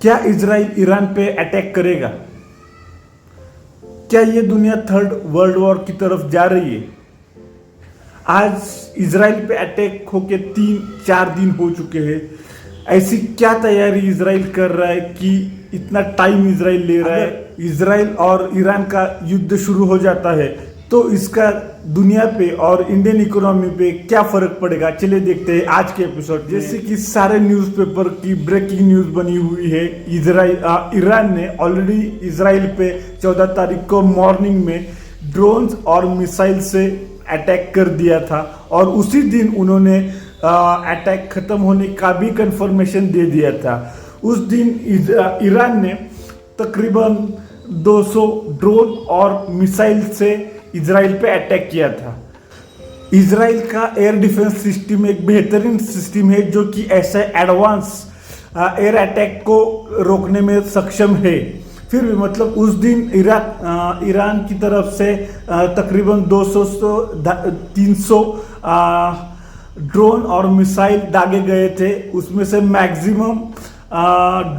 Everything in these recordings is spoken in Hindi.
क्या इजराइल ईरान पे अटैक करेगा? क्या ये दुनिया थर्ड वर्ल्ड वॉर की तरफ जा रही है? आज इजराइल पे अटैक होके 3-4 दिन हो चुके हैं। ऐसी क्या तैयारी इजराइल कर रहा है कि इतना टाइम इजराइल ले रहा है? इजराइल और ईरान का युद्ध शुरू हो जाता है तो इसका दुनिया पे और इंडियन इकोनॉमी पे क्या फर्क पड़ेगा, चलिए देखते हैं आज के एपिसोड। जैसे कि सारे न्यूज़पेपर की ब्रेकिंग न्यूज़ बनी हुई है, ईरान ने ऑलरेडी इजराइल पे 14 तारीख को मॉर्निंग में ड्रोन्स और मिसाइल से अटैक कर दिया था और उसी दिन उन्होंने अटैक खत्म होने का भी कंफर्मेशन दे दिया था। उस दिन ईरान ने तकरीबन 200 ड्रोन और मिसाइल से इजराइल पे अटैक किया था। इजराइल का एयर डिफेंस सिस्टम एक बेहतरीन सिस्टम है जो कि ऐसे एडवांस एयर अटैक को रोकने में सक्षम है। फिर भी मतलब उस दिन ईरान की तरफ से तकरीबन 200-300 ड्रोन और मिसाइल दागे गए थे। उसमें से मैक्सिमम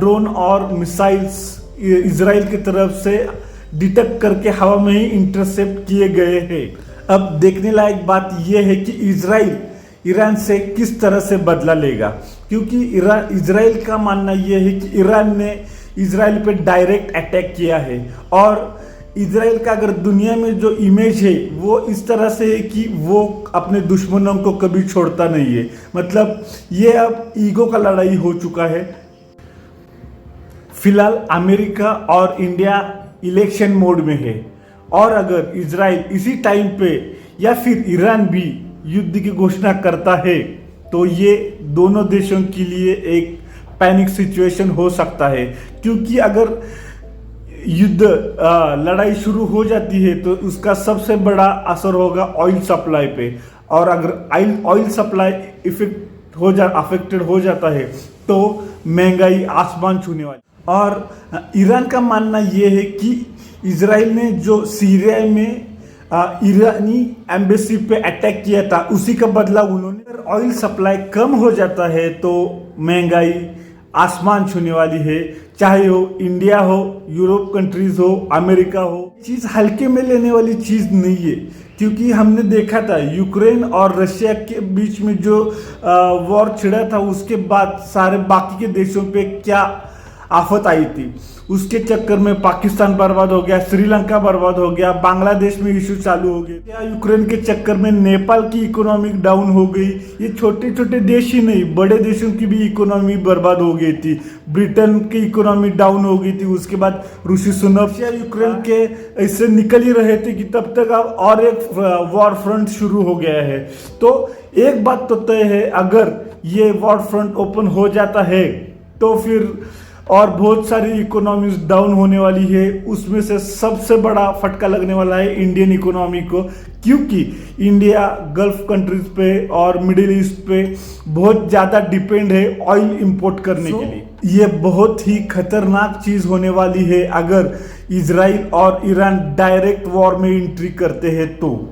ड्रोन और मिसाइल्स इजराइल की तरफ से डिटेक्ट करके हवा में ही इंटरसेप्ट किए गए हैं। अब देखने लायक बात यह है कि इजराइल ईरान से किस तरह से बदला लेगा, क्योंकि इजराइल का मानना यह है कि ईरान ने इजराइल पे डायरेक्ट अटैक किया है और इजराइल का अगर दुनिया में जो इमेज है वो इस तरह से है कि वो अपने दुश्मनों को कभी छोड़ता नहीं है। मतलब ये अब ईगो का लड़ाई हो चुका है। फिलहाल अमेरिका और इंडिया इलेक्शन मोड में है और अगर इजराइल इसी टाइम पे या फिर ईरान भी युद्ध की घोषणा करता है तो ये दोनों देशों के लिए एक पैनिक सिचुएशन हो सकता है, क्योंकि अगर युद्ध लड़ाई शुरू हो जाती है तो उसका सबसे बड़ा असर होगा ऑयल सप्लाई पे और अगर ऑयल सप्लाई अफेक्टेड हो जाता है तो महंगाई आसमान छूने वाली। और ईरान का मानना यह है कि इजराइल ने जो सीरिया में ईरानी एम्बेसी पे अटैक किया था उसी का बदला उन्होंने। अगर ऑयल सप्लाई कम हो जाता है तो महंगाई आसमान छूने वाली है, चाहे हो इंडिया हो, यूरोप कंट्रीज हो, अमेरिका हो। चीज़ हल्के में लेने वाली चीज़ नहीं है, क्योंकि हमने देखा था यूक्रेन और रशिया के बीच में जो वॉर छिड़ा था उसके बाद सारे बाकी के देशों पे क्या आफत आई थी। उसके चक्कर में पाकिस्तान बर्बाद हो गया, श्रीलंका बर्बाद हो गया, बांग्लादेश में इशू चालू हो गया, यूक्रेन के चक्कर में नेपाल की इकोनॉमिक डाउन हो गई। ये छोटे छोटे देश ही नहीं, बड़े देशों की भी इकोनॉमी बर्बाद हो गई थी। ब्रिटेन की इकोनॉमी डाउन हो गई थी। उसके बाद ऋषि सुनक यूक्रेन के इससे निकल ही रहे थे कि तब तक अब और एक वॉर फ्रंट शुरू हो गया है। तो एक बात तो तय है, अगर ये वॉर फ्रंट ओपन हो जाता है तो फिर और बहुत सारी इकोनॉमीज डाउन होने वाली है। उसमें से सबसे बड़ा फटका लगने वाला है इंडियन इकोनॉमी को, क्योंकि इंडिया गल्फ कंट्रीज पे और मिडिल ईस्ट पे बहुत ज़्यादा डिपेंड है ऑयल इंपोर्ट करने के लिए। ये बहुत ही खतरनाक चीज़ होने वाली है अगर इजराइल और ईरान डायरेक्ट वॉर में एंट्री करते हैं तो।